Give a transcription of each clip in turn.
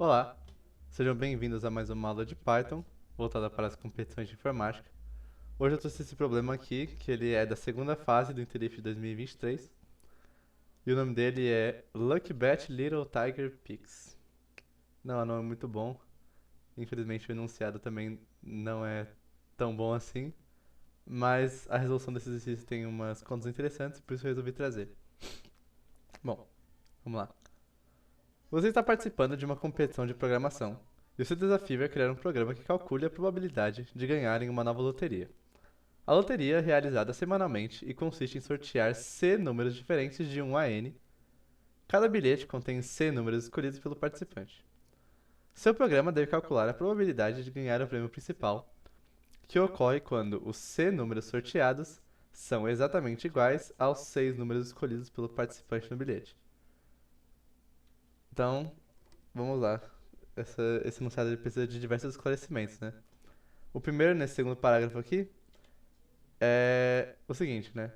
Olá, sejam bem-vindos a mais uma aula de Python, voltada para as competições de informática. Hoje eu trouxe esse problema aqui, que ele é da segunda fase do Interif de 2023, e o nome dele é Lucky Bet Little Tiger Pigs. Não, é um nome muito bom, infelizmente o enunciado também não é tão bom assim, mas a resolução desse exercício tem umas contas interessantes, por isso eu resolvi trazer. Bom, vamos lá. Você está participando de uma competição de programação, e o seu desafio é criar um programa que calcule a probabilidade de ganhar em uma nova loteria. A loteria é realizada semanalmente e consiste em sortear C números diferentes de 1 a N. Cada bilhete contém C números escolhidos pelo participante. Seu programa deve calcular a probabilidade de ganhar o prêmio principal, que ocorre quando os C números sorteados são exatamente iguais aos 6 números escolhidos pelo participante no bilhete. Então, vamos lá. Esse enunciado ele precisa de diversos esclarecimentos, né? O primeiro, nesse segundo parágrafo aqui, é o seguinte, né?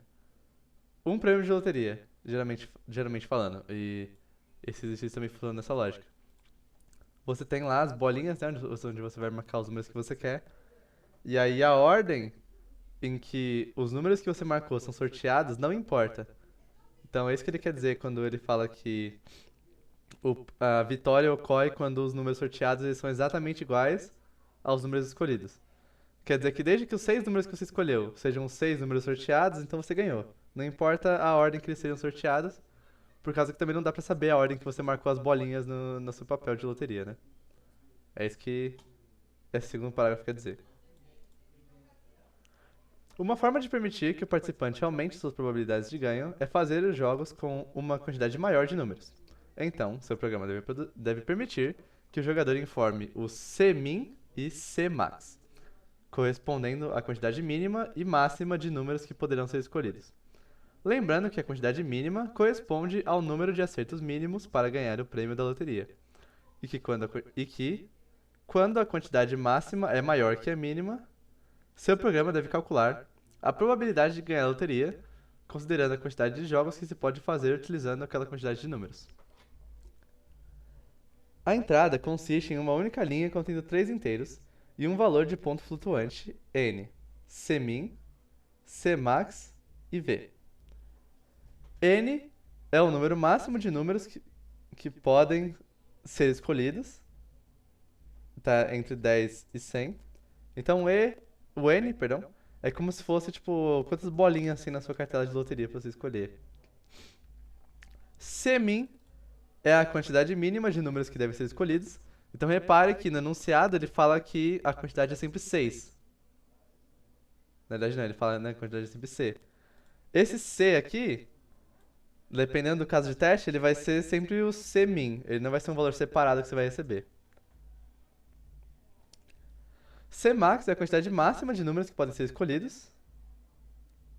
Um prêmio de loteria, geralmente falando, e esse exercício também funciona nessa lógica. Você tem lá as bolinhas, né, onde você vai marcar os números que você quer, e aí a ordem em que os números que você marcou são sorteados não importa. Então é isso que ele quer dizer quando ele fala que a vitória ocorre quando os números sorteados eles são exatamente iguais aos números escolhidos. Quer dizer que desde que os 6 números que você escolheu sejam os 6 números sorteados, então você ganhou. Não importa a ordem que eles sejam sorteados, por causa que também não dá pra saber a ordem que você marcou as bolinhas no seu papel de loteria, né? É isso que esse segundo parágrafo quer dizer. Uma forma de permitir que o participante aumente suas probabilidades de ganho é fazer os jogos com uma quantidade maior de números. Então, seu programa deve permitir que o jogador informe o Cmin e Cmax, correspondendo à quantidade mínima e máxima de números que poderão ser escolhidos. Lembrando que a quantidade mínima corresponde ao número de acertos mínimos para ganhar o prêmio da loteria, quando a quantidade máxima é maior que a mínima, seu programa deve calcular a probabilidade de ganhar a loteria, considerando a quantidade de jogos que se pode fazer utilizando aquela quantidade de números. A entrada consiste em uma única linha contendo 3 inteiros e um valor de ponto flutuante n, Cmin, Cmax e V. N é o número máximo de números que podem ser escolhidos, tá entre 10 e 100. Então o N, perdão, é como se fosse tipo quantas bolinhas assim na sua cartela de loteria pra você escolher. Cmin é a quantidade mínima de números que devem ser escolhidos. Então repare que no enunciado ele fala que a quantidade é sempre 6. Na verdade não, ele fala que a quantidade é sempre C. Esse C aqui, dependendo do caso de teste, ele vai ser sempre o Cmin. Ele não vai ser um valor separado que você vai receber. Cmax é a quantidade máxima de números que podem ser escolhidos.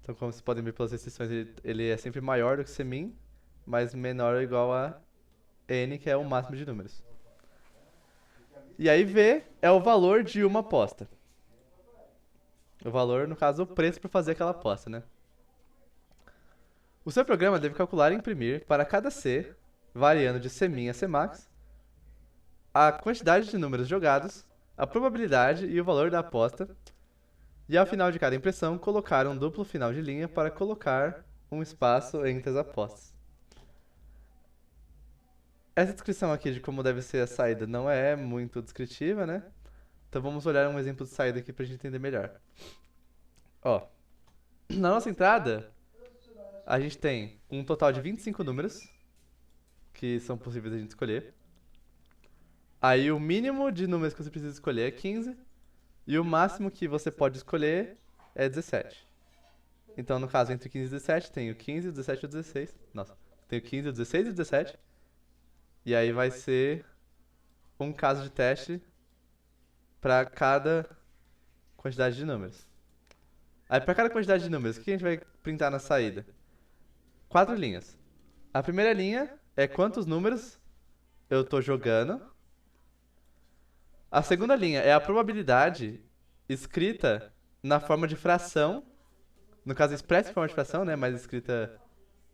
Então, como vocês podem ver pelas restrições, ele é sempre maior do que Cmin, mas menor ou igual a n, que é o máximo de números. E aí V é o valor de uma aposta. O valor, no caso, o preço para fazer aquela aposta, né? O seu programa deve calcular e imprimir para cada C, variando de Cmin a Cmax, a quantidade de números jogados, a probabilidade e o valor da aposta, e ao final de cada impressão colocar um duplo final de linha para colocar um espaço entre as apostas. Essa descrição aqui de como deve ser a saída não é muito descritiva, né? Então vamos olhar um exemplo de saída aqui pra gente entender melhor. Ó, na nossa entrada, a gente tem um total de 25 números que são possíveis a gente escolher. Aí o mínimo de números que você precisa escolher é 15 e o máximo que você pode escolher é 17. Então, no caso, entre 15 e 17, tem o 15, o 17 e o 16. Nossa, tem o 15, o 16 e o 17. E aí vai ser um caso de teste para cada quantidade de números. Aí, para cada quantidade de números, o que a gente vai printar na saída? 4 linhas. A primeira linha é quantos números eu estou jogando. A segunda linha é a probabilidade escrita na forma de fração. No caso, expressa em forma de fração, né? Mas escrita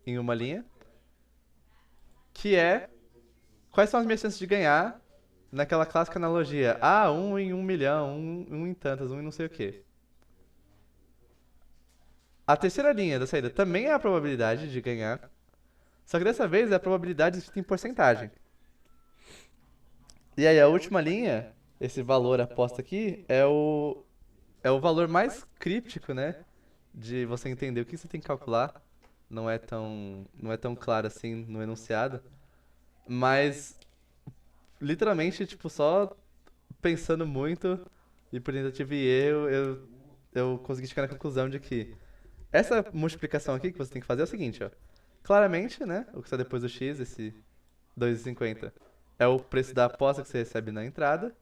em uma linha. Que é quais são as minhas chances de ganhar naquela clássica analogia. Ah, 1 em 1 milhão, um em tantas, um em não sei o quê. A terceira linha da saída também é a probabilidade de ganhar. Só que dessa vez é a probabilidade escrita em porcentagem. E aí a última linha, esse valor aposta aqui, é o valor mais críptico, né? De você entender o que você tem que calcular. Não é tão claro assim no enunciado. Mas, literalmente, tipo, só pensando muito e por tentativa e erro, eu consegui chegar na conclusão de que essa multiplicação aqui que você tem que fazer é o seguinte, ó. Claramente, né? O que está depois do x, esse 2,50, é o preço da aposta que você recebe na entrada.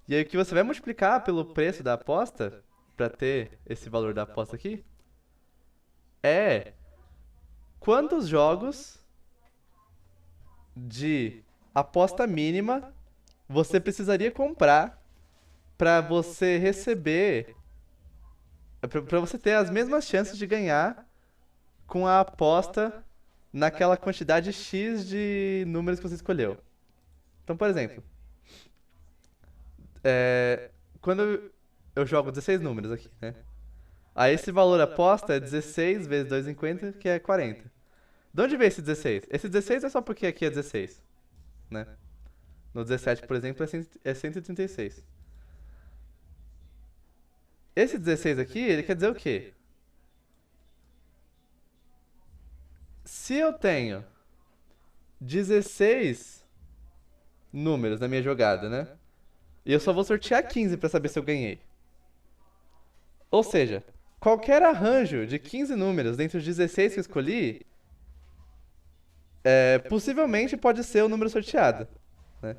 E aí o que você vai multiplicar pelo preço da aposta, para ter esse valor da aposta aqui, é quantos jogos de aposta mínima você precisaria comprar para você receber, para você ter as mesmas chances de ganhar com a aposta naquela quantidade X de números que você escolheu. Então, por exemplo, quando eu jogo 16 números aqui, né? Aí esse valor aposta é 16 vezes 2,50, que é 40. De onde veio esse 16? Esse 16 é só porque aqui é 16, né? No 17, por exemplo, é 136. Esse 16 aqui, ele quer dizer o quê? Se eu tenho 16 números na minha jogada, né? E eu só vou sortear 15 para saber se eu ganhei. Ou seja, qualquer arranjo de 15 números dentre os 16 que eu escolhi, possivelmente pode ser o número sorteado, né?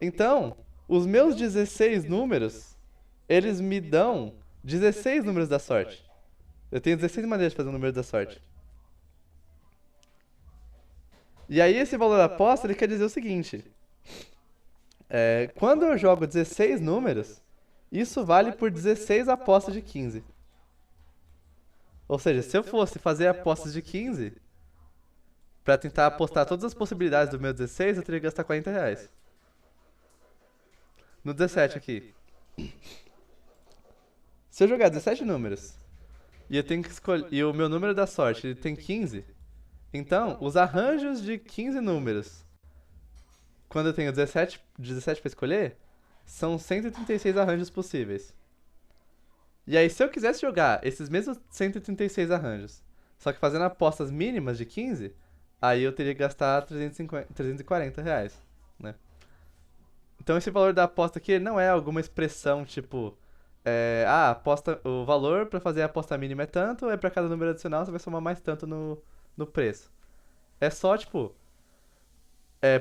Então, os meus 16 números, eles me dão 16 números da sorte. Eu tenho 16 maneiras de fazer o número da sorte. E aí esse valor aposta, ele quer dizer o seguinte. Quando eu jogo 16 números, isso vale por 16 apostas de 15. Ou seja, se eu fosse fazer apostas de 15, pra tentar apostar todas as possibilidades do meu 16, eu teria que gastar R$ 40. No 17 aqui. Se eu jogar 17 números e eu tenho que escolher, e o meu número da sorte ele tem 15, então os arranjos de 15 números, quando eu tenho 17 para escolher, são 136 arranjos possíveis. E aí, se eu quisesse jogar esses mesmos 136 arranjos, só que fazendo apostas mínimas de 15, aí eu teria que gastar R$ 340, né? Então esse valor da aposta aqui não é alguma expressão tipo, aposta, o valor para fazer a aposta mínima é tanto, é para cada número adicional você vai somar mais tanto no preço. É só tipo,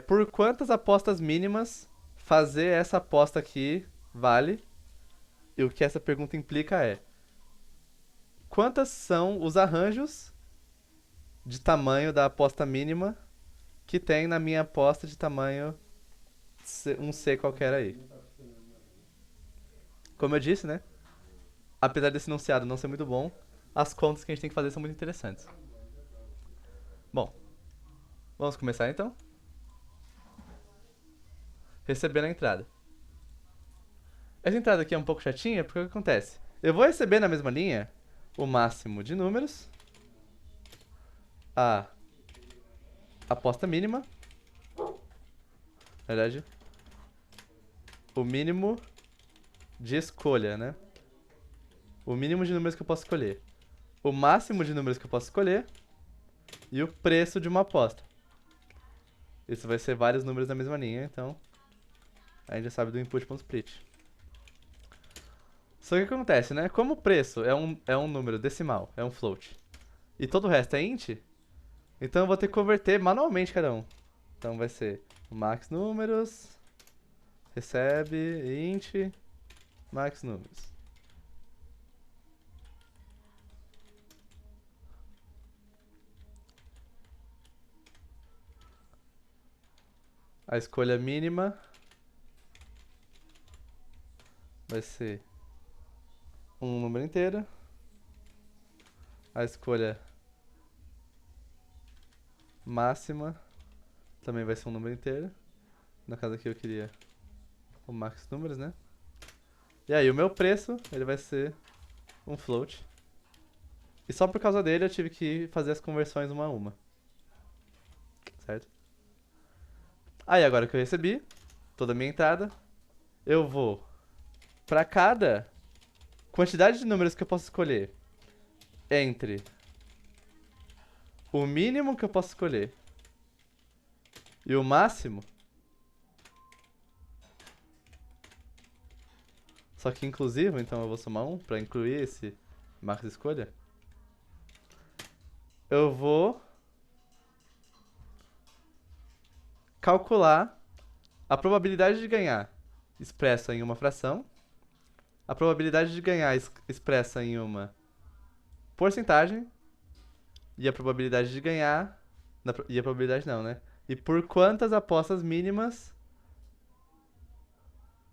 por quantas apostas mínimas fazer essa aposta aqui vale? E o que essa pergunta implica é: quantas são os arranjos de tamanho da aposta mínima que tem na minha aposta de tamanho um C qualquer aí? Como eu disse, né? Apesar desse enunciado não ser muito bom, as contas que a gente tem que fazer são muito interessantes. Bom, vamos começar então? Receber a entrada. Essa entrada aqui é um pouco chatinha porque o que acontece? Eu vou receber na mesma linha o máximo de números, a aposta mínima, na verdade, o mínimo de escolha, né? O mínimo de números que eu posso escolher, o máximo de números que eu posso escolher e o preço de uma aposta. Isso vai ser vários números na mesma linha, então a gente já sabe do input.split. Só que o que acontece, né? Como o preço é um número decimal, é um float, e todo o resto é int, então eu vou ter que converter manualmente cada um. Então vai ser max números, recebe, int, max números. A escolha mínima vai ser um número inteiro. A escolha máxima também vai ser um número inteiro. No caso aqui eu queria o max números, né? E aí o meu preço, ele vai ser um float. E só por causa dele eu tive que fazer as conversões uma a uma, certo? Aí agora que eu recebi toda a minha entrada, eu vou pra cada quantidade de números que eu posso escolher entre o mínimo que eu posso escolher e o máximo, só que inclusivo, então eu vou somar um pra incluir esse max escolha. Eu vou calcular a probabilidade de ganhar expressa em uma fração, a probabilidade de ganhar expressa em uma porcentagem e a probabilidade de ganhar. E a probabilidade não, né? E por quantas apostas mínimas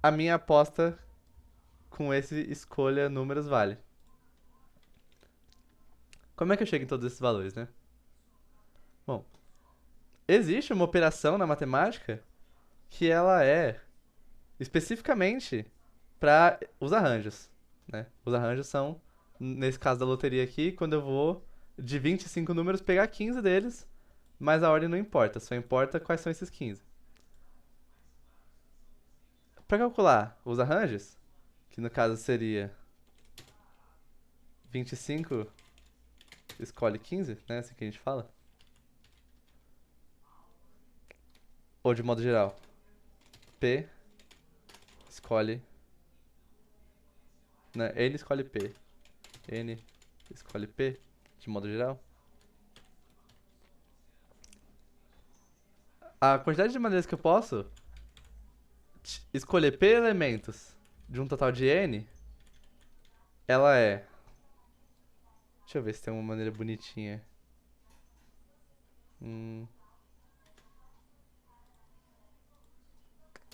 a minha aposta com esse escolha números vale. Como é que eu chego em todos esses valores, né? Bom, existe uma operação na matemática que ela é especificamente para os arranjos, né? Os arranjos são, nesse caso da loteria aqui, quando eu vou de 25 números pegar 15 deles, mas a ordem não importa, só importa quais são esses 15. Para calcular os arranjos, que no caso seria 25 escolhe 15, né? Assim que a gente fala. Ou de modo geral, P escolhe, né? N escolhe P. N escolhe P, de modo geral. A quantidade de maneiras que eu posso escolher P elementos de um total de N, ela é... Deixa eu ver se tem uma maneira bonitinha.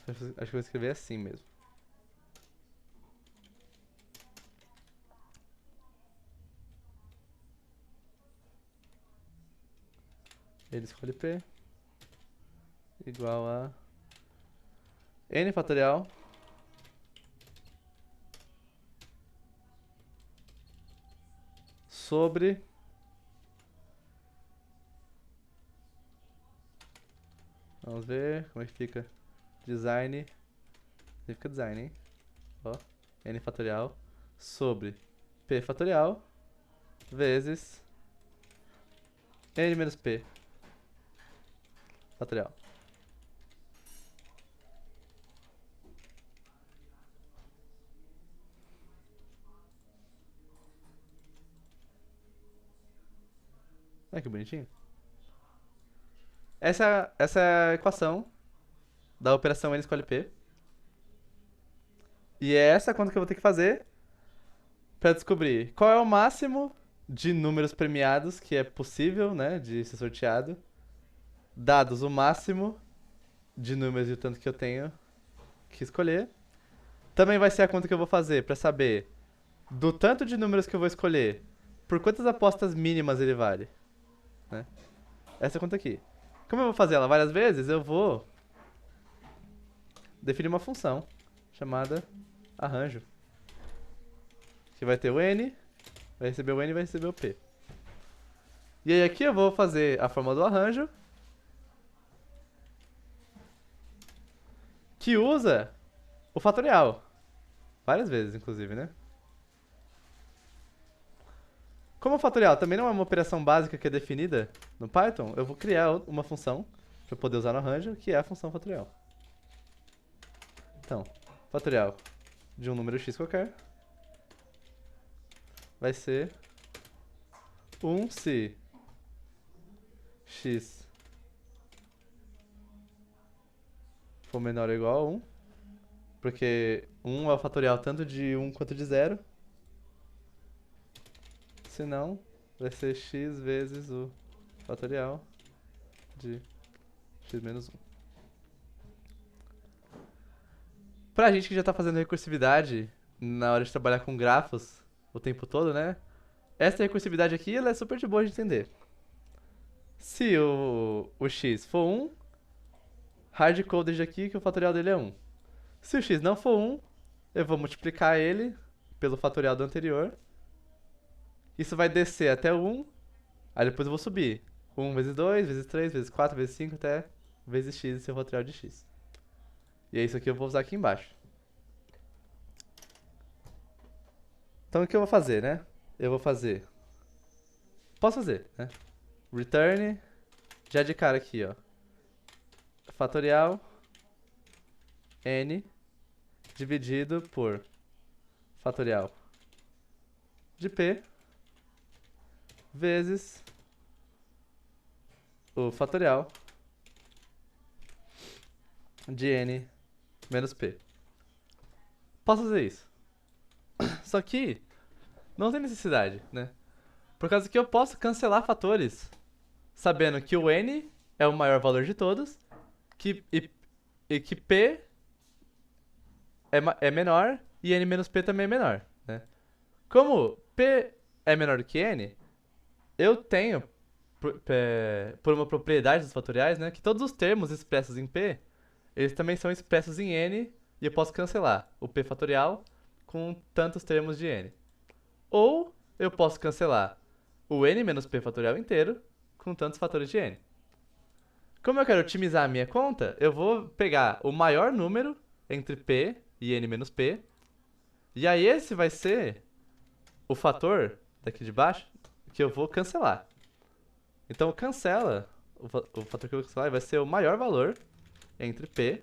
Acho que eu vou escrever assim mesmo. Ele escolhe P igual a N fatorial sobre... Vamos ver como é que fica. Design. Fica design, hein? Ó. N fatorial sobre P fatorial vezes N menos P fatorial. Olha que bonitinho. Essa é a equação da operação N escolhe P. E é essa conta que eu vou ter que fazer para descobrir qual é o máximo de números premiados que é possível, né, de ser sorteado, dados o máximo de números e o tanto que eu tenho que escolher. Também vai ser a conta que eu vou fazer para saber do tanto de números que eu vou escolher, por quantas apostas mínimas ele vale, né? Essa conta aqui. Como eu vou fazer ela várias vezes, eu vou definir uma função chamada arranjo, que vai ter o n, vai receber o n e vai receber o p. E aí aqui eu vou fazer a forma do arranjo, que usa o fatorial. Várias vezes, inclusive, né? Como o fatorial também não é uma operação básica que é definida no Python, eu vou criar uma função para poder usar no arranjo, que é a função fatorial. Então, fatorial de um número x qualquer vai ser 1 se x for menor ou igual a 1, porque 1 é o fatorial tanto de 1 quanto de 0. Senão, vai ser x vezes o fatorial de x menos 1. Pra gente que já tá fazendo recursividade na hora de trabalhar com grafos o tempo todo, né? Essa recursividade aqui ela é super de boa de entender. Se o x for 1, hardcoded aqui que o fatorial dele é 1. Se o x não for 1, eu vou multiplicar ele pelo fatorial do anterior. Isso vai descer até o 1, aí depois eu vou subir. 1 vezes 2, vezes 3, vezes 4, vezes 5, até vezes x, esse é o fatorial de x. E é isso aqui que eu vou usar aqui embaixo. Então o que eu vou fazer, né? Eu vou fazer... Posso fazer, né? Return, já de cara aqui, ó. Fatorial n dividido por fatorial de p vezes o fatorial de n menos p. Posso fazer isso. Só que não tem necessidade, né? Por causa que eu posso cancelar fatores, sabendo que o n é o maior valor de todos e que p é menor e n menos p também é menor, né? Como p é menor do que n, eu tenho, por uma propriedade dos fatoriais, né, que todos os termos expressos em p, eles também são expressos em n, e eu posso cancelar o p fatorial com tantos termos de n. Ou eu posso cancelar o n menos p fatorial inteiro com tantos fatores de n. Como eu quero otimizar a minha conta, eu vou pegar o maior número entre p e n menos p, e aí esse vai ser o fator daqui de baixo que eu vou cancelar. Então cancela, o fator que eu vou cancelar vai ser o maior valor entre p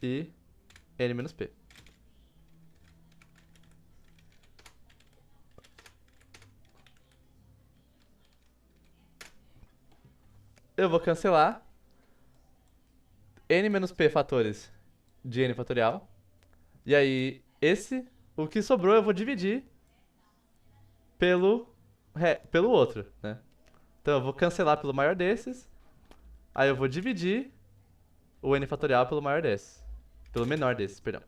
e n menos p. Eu vou cancelar n menos p fatores de n fatorial. E aí, o que sobrou eu vou dividir pelo outro, né? Então eu vou cancelar pelo maior desses, aí eu vou dividir o n fatorial pelo maior desses. Pelo menor desses, perdão.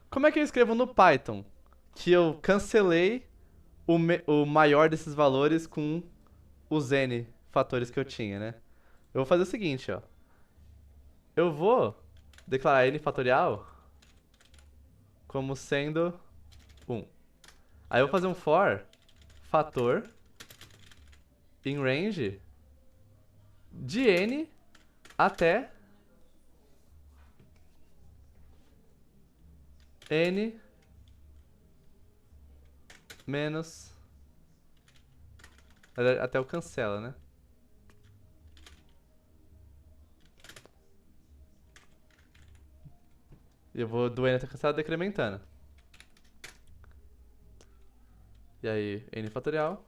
Como é que eu escrevo no Python que eu cancelei o maior desses valores com os n fatores que eu tinha, né? Eu vou fazer o seguinte, ó. Eu vou declarar n fatorial como sendo 1. Aí eu vou fazer um for fator em range de n até n menos... Até o cancela, né? E eu vou do n até cancela decrementando. E aí, n fatorial.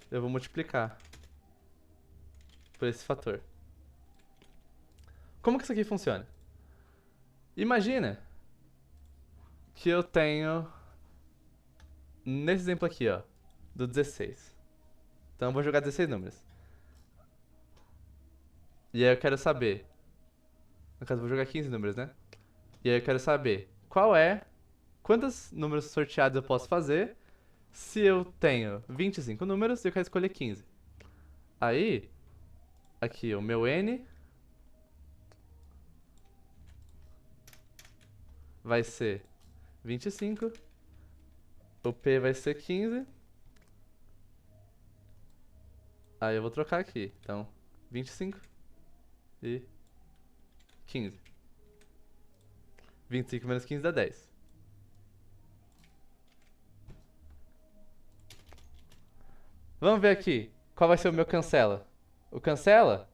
Eu vou multiplicar por esse fator. Como que isso aqui funciona? Imagina que eu tenho, nesse exemplo aqui, ó, do 16. Então eu vou jogar 16 números. E aí eu quero saber... No caso, eu vou jogar 15 números, né? E aí eu quero saber quantos números sorteados eu posso fazer se eu tenho 25 números e eu quero escolher 15. Aí, aqui o meu n vai ser 25, o p vai ser 15. Aí eu vou trocar aqui. Então, 25 e 15. 25 menos 15 dá 10. Vamos ver aqui. Qual vai ser o meu cancela? O cancela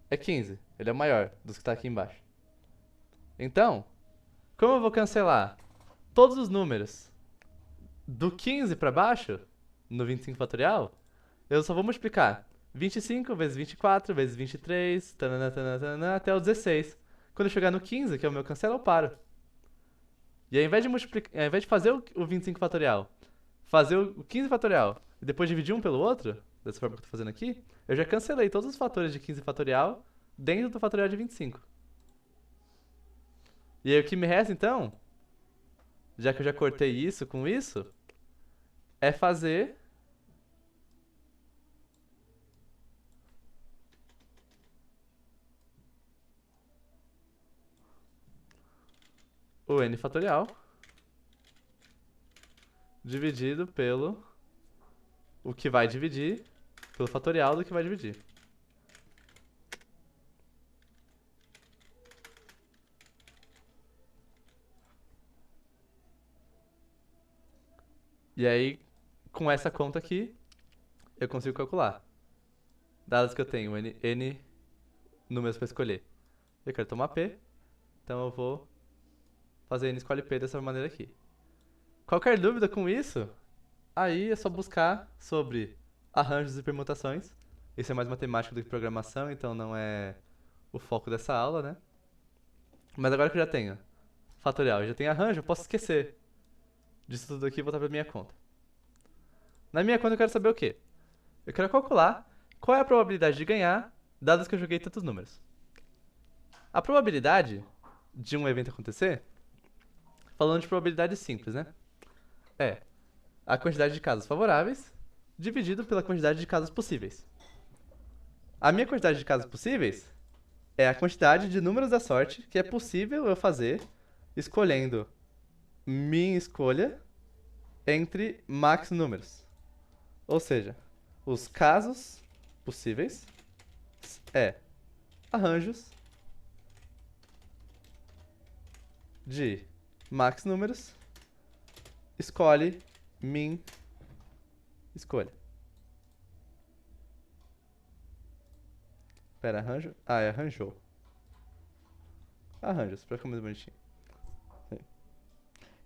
é 15. Ele é o maior dos que está aqui embaixo. Então, como eu vou cancelar todos os números do 15 para baixo, no 25 fatorial, eu só vou multiplicar 25 vezes 24 vezes 23, tanana, tanana, tanana, até o 16. Quando eu chegar no 15, que é o meu cancela, eu paro. E ao invés de fazer o 25 fatorial, fazer o 15 fatorial e depois dividir um pelo outro, dessa forma que eu tô fazendo aqui, eu já cancelei todos os fatores de 15 fatorial dentro do fatorial de 25. E aí o que me resta, então, já que eu já cortei isso com isso, é fazer o n fatorial dividido pelo o que vai dividir, pelo fatorial do que vai dividir. E aí, com essa conta aqui, eu consigo calcular. Dados que eu tenho n números para escolher. Eu quero tomar P, então eu vou fazer n escolhe P dessa maneira aqui. Qualquer dúvida com isso, aí é só buscar sobre arranjos e permutações. Isso é mais matemática do que programação, então não é o foco dessa aula, né? Mas agora que eu já tenho fatorial, eu já tenho arranjo, eu posso esquecer disso tudo aqui e voltar para minha conta. Na minha conta eu quero saber o quê? Eu quero calcular qual é a probabilidade de ganhar, dados que eu joguei tantos números. A probabilidade de um evento acontecer, falando de probabilidade simples, né? É a quantidade de casos favoráveis dividido pela quantidade de casos possíveis. A minha quantidade de casos possíveis é a quantidade de números da sorte que é possível eu fazer escolhendo minha escolha entre max números. Ou seja, os casos possíveis é arranjos de max números, escolhe min escolha. Pera, arranjo? Ah, é arranjou. Arranjos, pra ficar mais bonitinho.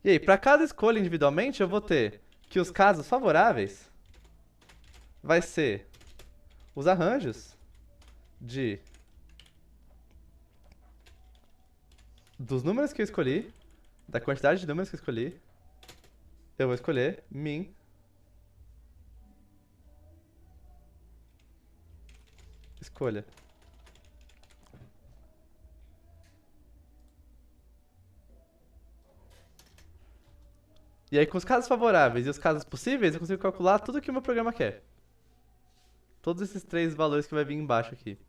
E aí, para cada escolha individualmente, eu vou ter que os casos favoráveis vai ser os arranjos de dos números que eu escolhi, da quantidade de números que eu escolhi, eu vou escolher min escolha. E aí, com os casos favoráveis e os casos possíveis, eu consigo calcular tudo que o meu programa quer. Todos esses três valores que vai vir embaixo aqui.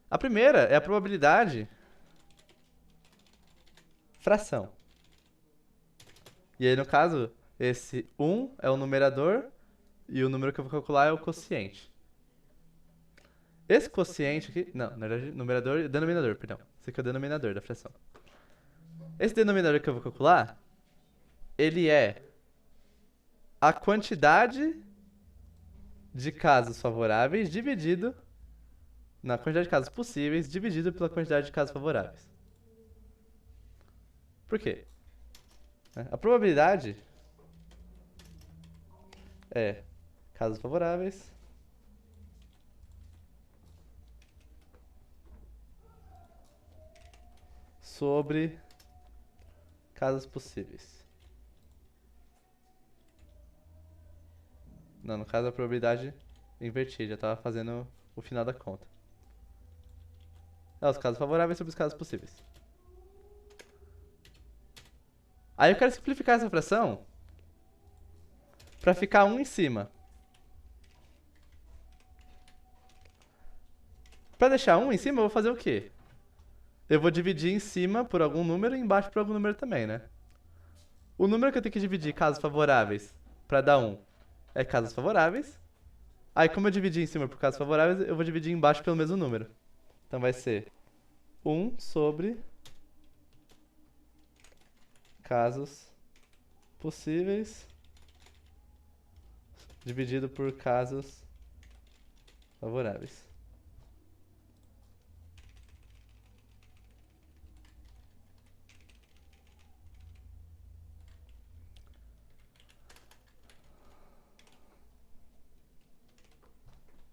A primeira é a probabilidade fração. E aí, no caso, esse 1 é o numerador e o número que eu vou calcular é o quociente. Esse quociente aqui... Não, na verdade, numerador e denominador, perdão. Esse aqui é o denominador da fração. Esse denominador que eu vou calcular, ele é a quantidade de casos favoráveis dividido na quantidade de casos possíveis dividido pela quantidade de casos favoráveis. Por quê? A probabilidade é casos favoráveis sobre casos possíveis. Não, no caso a probabilidade invertida, já estava fazendo o final da conta. É os casos favoráveis sobre os casos possíveis. Aí eu quero simplificar essa fração para ficar um em cima. Para deixar um em cima, eu vou fazer o quê? Eu vou dividir em cima por algum número e embaixo por algum número também, né? O número que eu tenho que dividir casos favoráveis para dar 1 é casos favoráveis. Aí, como eu dividi em cima por casos favoráveis, eu vou dividir embaixo pelo mesmo número. Então vai ser 1 sobre casos possíveis dividido por casos favoráveis.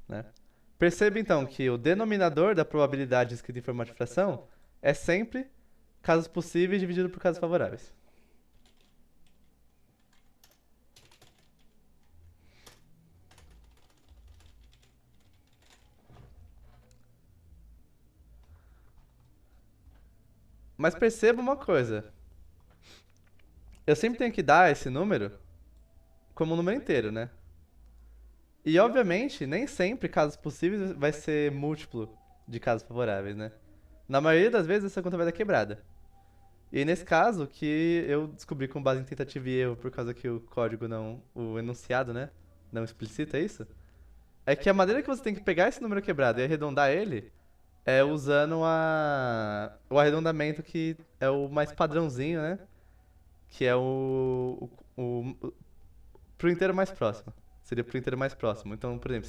Né? Perceba então que o denominador da probabilidade escrita em forma de fração é sempre casos possíveis dividido por casos favoráveis. Mas perceba uma coisa. eu sempre tenho que dar esse número como um número inteiro, né? E, obviamente, nem sempre casos possíveis vai ser múltiplo de casos favoráveis, né? Na maioria das vezes, essa conta vai dar quebrada. E nesse caso, que eu descobri com base em tentativa e erro, por causa que o código não, o enunciado, né, não explicita isso, é que a maneira que você tem que pegar esse número quebrado e arredondar ele é usando o arredondamento que é o mais padrãozinho, né, que é pro inteiro mais próximo. Seria pro inteiro mais próximo. Então, por exemplo,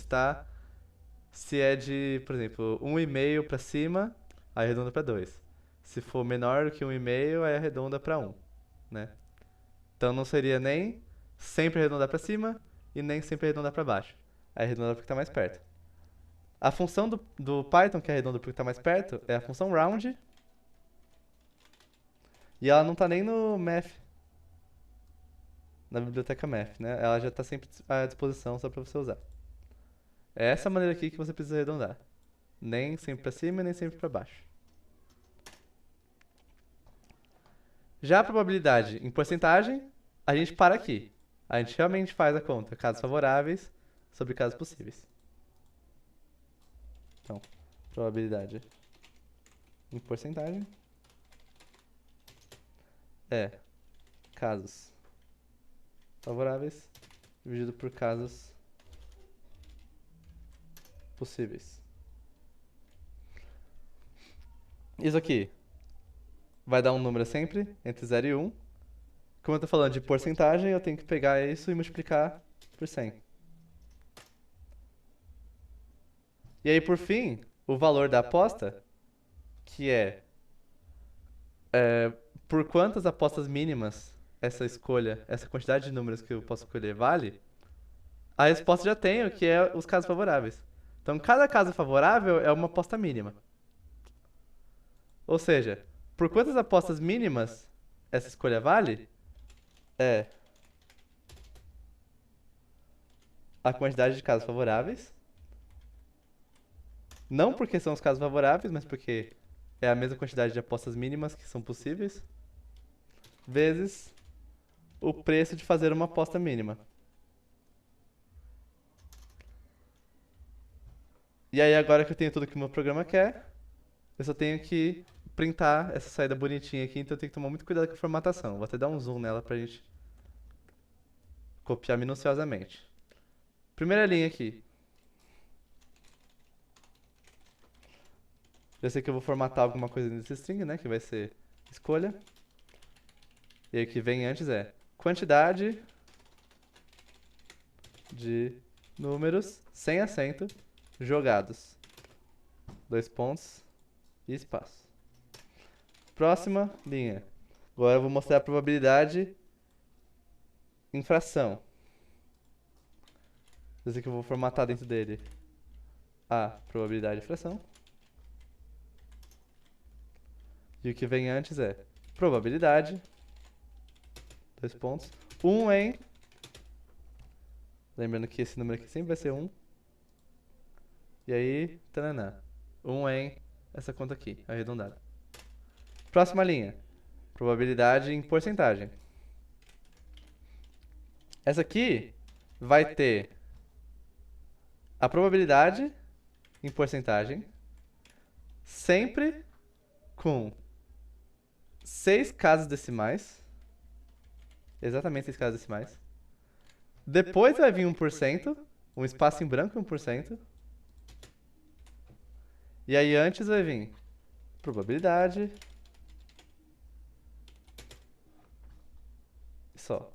se é de, por exemplo, 1,5 pra cima, aí arredonda pra 2. Se for menor do que 1,5, aí arredonda pra 1, né? Então não seria nem sempre arredondar pra cima e nem sempre arredondar pra baixo. Aí arredonda porque tá mais perto. A função do Python que arredonda porque tá mais perto é a função round e ela não tá nem no math, na biblioteca math, né? Ela já tá sempre à disposição só pra você usar. É essa maneira aqui que você precisa arredondar. Nem sempre pra cima e nem sempre pra baixo. Já a probabilidade em porcentagem, a gente para aqui. A gente realmente faz a conta, casos favoráveis sobre casos possíveis. Então, probabilidade em porcentagem é casos favoráveis dividido por casos possíveis. Isso aqui vai dar um número sempre entre 0 e 1. Como eu tô falando de porcentagem, eu tenho que pegar isso e multiplicar por 100. E aí, por fim, o valor da aposta, que é por quantas apostas mínimas essa escolha, essa quantidade de números que eu posso escolher vale, a resposta já tenho, que é os casos favoráveis. Então, cada caso favorável é uma aposta mínima. Ou seja, por quantas apostas mínimas essa escolha vale, é a quantidade de casos favoráveis. Não porque são os casos favoráveis, mas porque é a mesma quantidade de apostas mínimas que são possíveis, vezes o preço de fazer uma aposta mínima. E aí, agora que eu tenho tudo que o meu programa quer, eu só tenho que printar essa saída bonitinha aqui, então eu tenho que tomar muito cuidado com a formatação. Vou até dar um zoom nela pra gente copiar minuciosamente. Primeira linha aqui. Já sei que eu vou formatar alguma coisa nesse string, né? Que vai ser escolha. E aí o que vem antes é quantidade de números sem acento jogados. Dois pontos e espaço. Próxima linha. Agora eu vou mostrar a probabilidade em fração. Quer dizer que eu vou formatar dentro dele a probabilidade de fração. E o que vem antes é probabilidade, dois pontos, 1 em... Lembrando que esse número aqui sempre vai ser 1. E aí, tananá. 1 em essa conta aqui, arredondada. Próxima linha. Probabilidade em porcentagem. Essa aqui vai ter a probabilidade em porcentagem sempre com 6 casas decimais. Exatamente 6 casas decimais. Depois vai vir 1%, um espaço em branco 1%. E aí antes vai vir probabilidade. Só.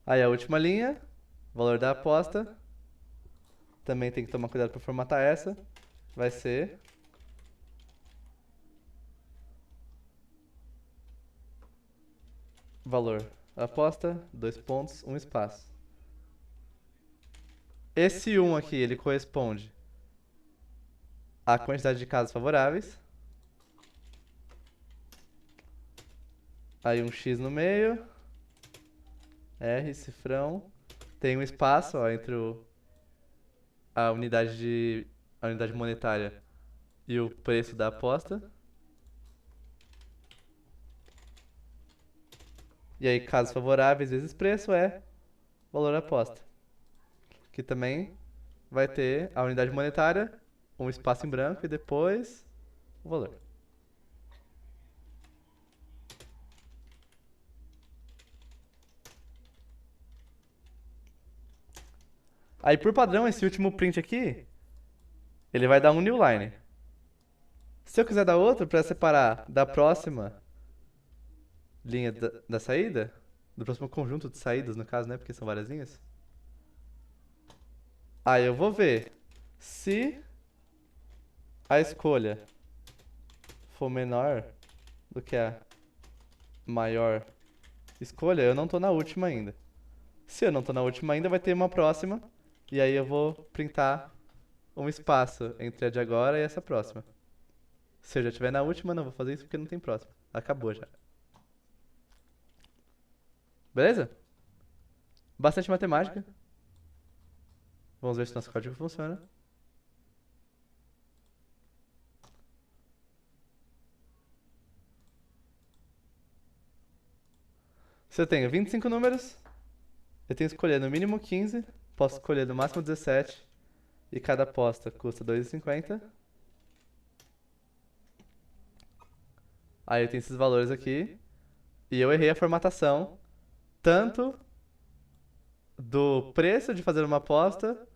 Aí a última linha, valor da aposta. Também tem que tomar cuidado para formatar essa. Vai ser valor da aposta, dois pontos, um espaço. Esse 1 aqui, ele corresponde à quantidade de casos favoráveis. Aí um X no meio. R, cifrão. Tem um espaço ó, entre a unidade monetária e o preço da aposta. E aí, casos favoráveis vezes preço é valor da aposta. Que também vai ter a unidade monetária, um espaço em branco e depois o valor. Aí, por padrão, esse último print aqui, ele vai dar um new line. Se eu quiser dar outro para separar da próxima linha da saída, do próximo conjunto de saídas, no caso, né? Porque são várias linhas. Aí eu vou ver se a escolha for menor do que a maior escolha, eu não tô na última ainda. Se eu não tô na última ainda, vai ter uma próxima. E aí eu vou printar um espaço entre a de agora e essa próxima. Se eu já estiver na última, não vou fazer isso porque não tem próxima. Acabou já. Beleza? Bastante matemática. Vamos ver se nosso código funciona. Se eu tenho 25 números, eu tenho que escolher no mínimo 15, posso escolher no máximo 17, e cada aposta custa 2,50. Aí eu tenho esses valores aqui, e eu errei a formatação, tanto do preço de fazer uma aposta,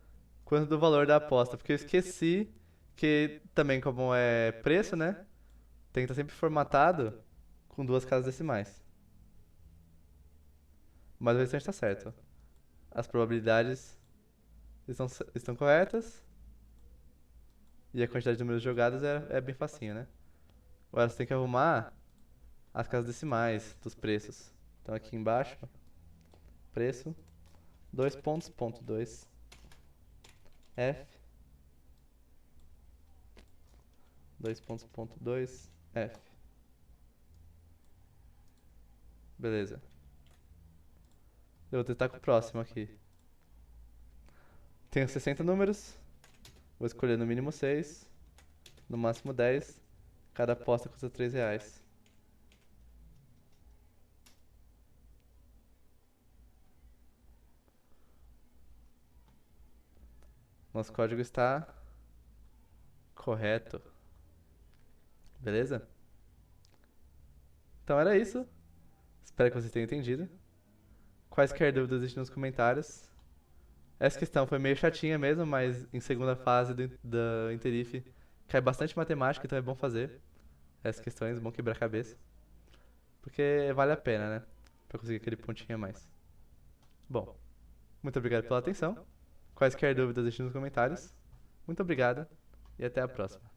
quanto do valor da aposta, porque eu esqueci que também como é preço, né, tem que estar sempre formatado com duas casas decimais. Mas o restante está certo. As probabilidades estão corretas. E a quantidade de números jogados é bem facinho, né? Agora você tem que arrumar as casas decimais dos preços. Então aqui embaixo, preço, 2 pontos, ponto 2, F, 2 pontos, ponto 2, F. Beleza. Eu vou tentar com o próximo aqui. Tenho 60 números. Vou escolher no mínimo 6, no máximo 10. Cada aposta custa R$ 3. Nosso código está correto. Beleza? Então era isso. Espero que vocês tenham entendido. Quaisquer dúvidas, deixem nos comentários. Essa questão foi meio chatinha mesmo, mas em segunda fase da Interif cai bastante matemática, então é bom fazer essas questões, é bom quebrar a cabeça. Porque vale a pena, né? Pra conseguir aquele pontinho a mais. Bom, muito obrigado pela atenção. Quaisquer dúvidas, deixem nos comentários. Muito obrigado e até a próxima.